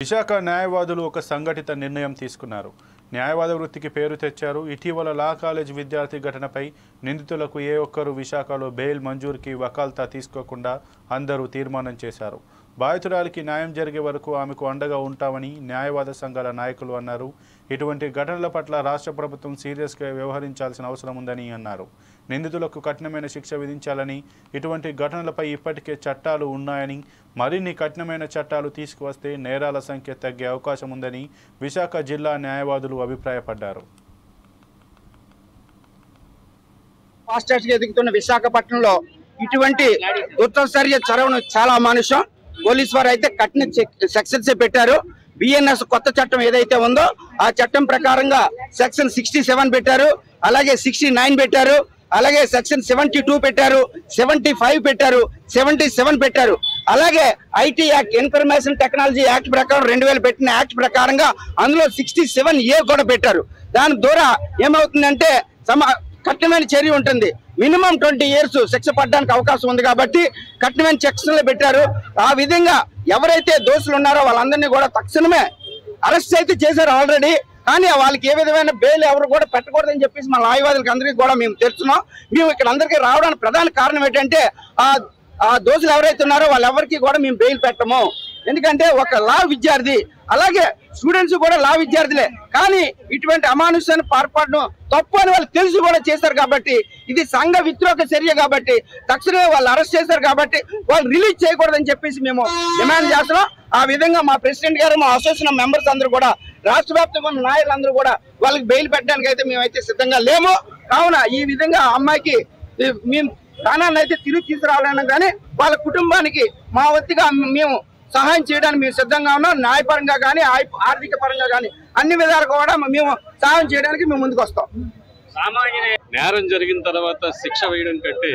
విశాఖ న్యాయవాదులు ఒక సంఘటిత నిర్ణయం తీసుకున్నారు. న్యాయవాద వృత్తికి పేరు తెచ్చారు. ఇటీవల లా కాలేజ్ విద్యార్థి ఘటనపై నిందితులకు ఏ ఒక్కరు విశాఖలో బెయిల్ మంజూరుకి వకాల్తా తీసుకోకుండా అందరూ తీర్మానం చేశారు. బాధితురాలికి న్యాయం జరిగే వరకు ఆమెకు అండగా ఉంటామని న్యాయవాద సంఘాల నాయకులు అన్నారు. ఇటువంటి ఘటనల పట్ల రాష్ట్ర ప్రభుత్వం సీరియస్గా వ్యవహరించాల్సిన అవసరం ఉందని అన్నారు. నిందితులకు కఠినమైన శిక్ష విధించాలని, ఇటువంటి ఘటనలపై ఇప్పటికే చట్టాలు ఉన్నాయని, మరిన్ని కఠినమైన చట్టాలు తీసుకువస్తే నేరాల సంఖ్య తగ్గే అవకాశం ఉందని విశాఖ జిల్లా న్యాయవాదులు అభిప్రాయపడ్డారు. ఫాస్టెస్ట్ ఎదుగుతున్న విశాఖపట్నంలో ఇటువంటి దుర్చర్య చరవడం చాలా అమానుషం. పోలీసు వారు అయితే కఠిన సెక్షన్స్ పెట్టారు. బిఎన్ఎస్ కొత్త చట్టం ఏదైతే ఉందో ఆ చట్టం ప్రకారంగా సెక్షన్ 67 పెట్టారు, అలాగే 69 పెట్టారు, అలాగే సెక్షన్ 72 పెట్టారు, 75 పెట్టారు, 77 పెట్టారు. అలాగే IT act, information technology act ప్రకారం 2000 పెట్టిన యాక్ట్ ప్రకారంగా అందులో 67A కూడా పెట్టారు. దాని ద్వారా ఏమవుతుందంటే కఠినమైన చర్య ఉంటుంది. మినిమం 20 years శిక్ష పడడానికి అవకాశం ఉంది కాబట్టి కఠినమైన సెక్షన్లు పెట్టారు. ఆ విధంగా ఎవరైతే దోషులు ఉన్నారో వాళ్ళందరినీ కూడా తక్షణమే అరెస్ట్ అయితే చేశారు ఆల్రెడీ. కానీ వాళ్ళకి ఏ విధమైన బెయిల్ ఎవరు కూడా పెట్టకూడదని చెప్పేసి మా న్యాయవాదులకు అందరికీ కూడా మేము తెలుస్తున్నాం. మేము ఇక్కడ అందరికీ రావడానికి ప్రధాన కారణం ఏంటంటే ఆ దోషులు ఎవరైతే ఉన్నారో వాళ్ళెవరికి కూడా మేము బెయిల్ పెట్టము. ఎందుకంటే ఒక లా విద్యార్థి, అలాగే స్టూడెంట్స్ కూడా లా విద్యార్థులే, కానీ ఇటువంటి అమానుషాన్ని పాల్పడడం తప్పు అని వాళ్ళు తెలిసి కూడా చేశారు కాబట్టి ఇది సంఘ విద్రోహ చర్య కాబట్టి తక్షణమే వాళ్ళు అరెస్ట్ చేశారు కాబట్టి వాళ్ళు రిలీజ్ చేయకూడదని చెప్పేసి మేము డిమాండ్ చేస్తున్నాం. ఆ విధంగా మా ప్రెసిడెంట్ గారు, మా అసోసియేషన్ మెంబర్స్ అందరూ కూడా, రాష్ట్ర వ్యాప్తంగా ఉన్న నాయకులందరూ కూడా వాళ్ళకి బెయిల్ పెట్టడానికి అయితే మేమైతే సిద్ధంగా లేము. కావున ఈ విధంగా అమ్మాయికి మేము ప్రాణాలను అయితే తిరిగి తీసుకురావాలన్నా కానీ వాళ్ళ కుటుంబానికి మా వంతుగా మేము సహాయం చేయడానికి మేము సిద్ధంగా ఉన్నాం. న్యాయపరంగా కానీ ఆర్థిక పరంగా కానీ అన్ని విధాలు కూడా మేము సహాయం చేయడానికి మేము ముందుకు వస్తాం. నేరం జరిగిన తర్వాత శిక్ష వేయడం కంటే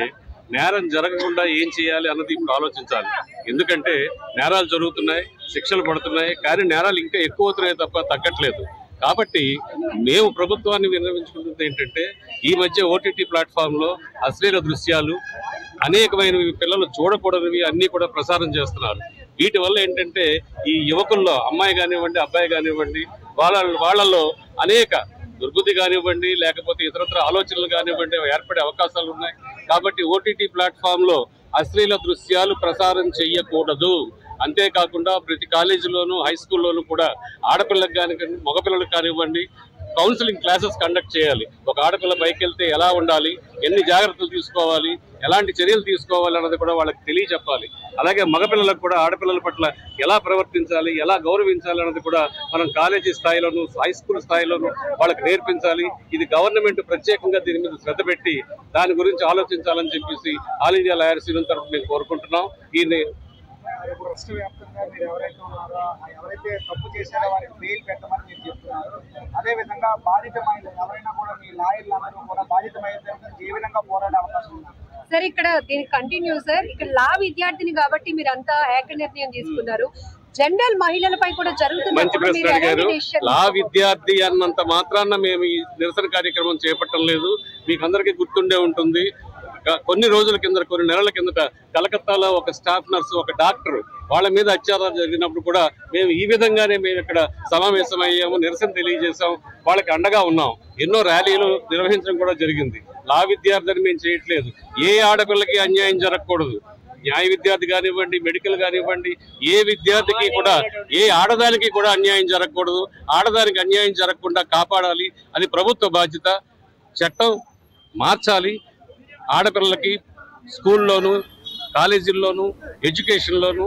నేరం జరగకుండా ఏం చేయాలి అన్నది ఇప్పుడు ఆలోచించాలి. ఎందుకంటే నేరాలు జరుగుతున్నాయి, శిక్షలు పడుతున్నాయి, కానీ నేరాలు ఇంకా ఎక్కువ అవుతున్నాయి తప్ప తగ్గట్లేదు. కాబట్టి మేము ప్రభుత్వాన్ని విన్నవించుకుంటుంది ఏంటంటే ఈ మధ్య ఓటీటీ ప్లాట్ఫామ్లో అశ్లీల దృశ్యాలు, అనేకమైనవి పిల్లలు చూడకూడనివి అన్నీ కూడా ప్రసారం చేస్తున్నారు. వీటి వల్ల ఏంటంటే ఈ యువకుల్లో, అమ్మాయి కానివ్వండి అబ్బాయి కానివ్వండి, వాళ్ళల్లో అనేక దుర్బుద్ధి కానివ్వండి, లేకపోతే ఇతరత్ర ఆలోచనలు కానివ్వండి ఏర్పడే అవకాశాలు ఉన్నాయి. కాబట్టి ఓటీటీ ప్లాట్ఫామ్లో అశ్లీల దృశ్యాలు ప్రసారం చేయకూడదు. అంతేకాకుండా ప్రతి కాలేజీలోనూ, హై స్కూల్లోనూ కూడా ఆడపిల్లలకు కానివ్వండి మగపిల్లలకు కానివ్వండి కౌన్సిలింగ్ క్లాసెస్ కండక్ట్ చేయాలి. ఒక ఆడపిల్ల బయకి వెళ్తే ఎలా ఉండాలి, ఎన్ని జాగ్రత్తలు తీసుకోవాలి, ఎలాంటి చర్యలు తీసుకోవాలి అన్నది కూడా వాళ్ళకి తెలియచెప్పాలి. అలాగే మగపిల్లలకు కూడా ఆడపిల్లల పట్ల ఎలా ప్రవర్తించాలి, ఎలా గౌరవించాలి అన్నది కూడా మనం కాలేజీ స్థాయిలోను, హై స్కూల్ స్థాయిలోను వాళ్ళకి నేర్పించాలి. ఇది గవర్నమెంట్ ప్రత్యేకంగా దీని మీద శ్రద్ధ పెట్టి దాని గురించి ఆలోచించాలని చెప్పేసి ఆల్ ఇండియా లాయర్స్ యూనియన్ తరఫున మేము కోరుకుంటున్నాం. రాష్ట్ర వ్యాప్తంగా మీరు ఎవరైతే ఉన్నారో, ఎవరైతే తప్పు చేశారో వారికి బెయిల్ పెట్టమని మీరు చెప్తున్నారు. అదేవిధంగా బాధితమైన ఎవరైనా కూడా మీ లాయర్లందరూ కూడా బాధితమైన ఏ విధంగా పోరాడే అవకాశం ఉంది సార్? ఇక్కడ దీనికి కంటిన్యూ సార్, ఇక్కడ లా విద్యార్థిని కాబట్టి మీరు అంతా ఏక నిర్ణయం తీసుకున్నారు. జనరల్ మహిళలపై కూడా జరుగుతుంది. మంచి ప్రశ్న అడిగారు. లా విద్యార్థి అన్నంత మాత్రాన మేము ఈ నిరసన కార్యక్రమం చేపట్టడం లేదు. మీకు అందరికీ గుర్తుండే ఉంటుంది, కొన్ని రోజుల కింద, కొన్ని నెలల కిందట కలకత్తాలో ఒక స్టాఫ్ నర్సు, ఒక డాక్టర్, వాళ్ళ మీద అత్యాచారం జరిగినప్పుడు కూడా మేము ఈ విధంగానే మేము ఇక్కడ సమావేశమయ్యాము, నిరసన తెలియజేసాం, వాళ్ళకి అండగా ఉన్నాం. ఎన్నో ర్యాలీలు నిర్వహించడం కూడా జరిగింది. లా విద్యార్థిని మేము చేయట్లేదు. ఏ ఆడపిల్లకి అన్యాయం జరగకూడదు. న్యాయ విద్యార్థి కానివ్వండి, మెడికల్ కానివ్వండి, ఏ విద్యార్థికి కూడా, ఏ ఆడదానికి కూడా అన్యాయం జరగకూడదు. ఆడదానికి అన్యాయం జరగకుండా కాపాడాలి, అది ప్రభుత్వ బాధ్యత. చట్టం మార్చాలి. ఆడపిల్లలకి స్కూల్లోనూ, కాలేజీల్లోనూ, ఎడ్యుకేషన్లోనూ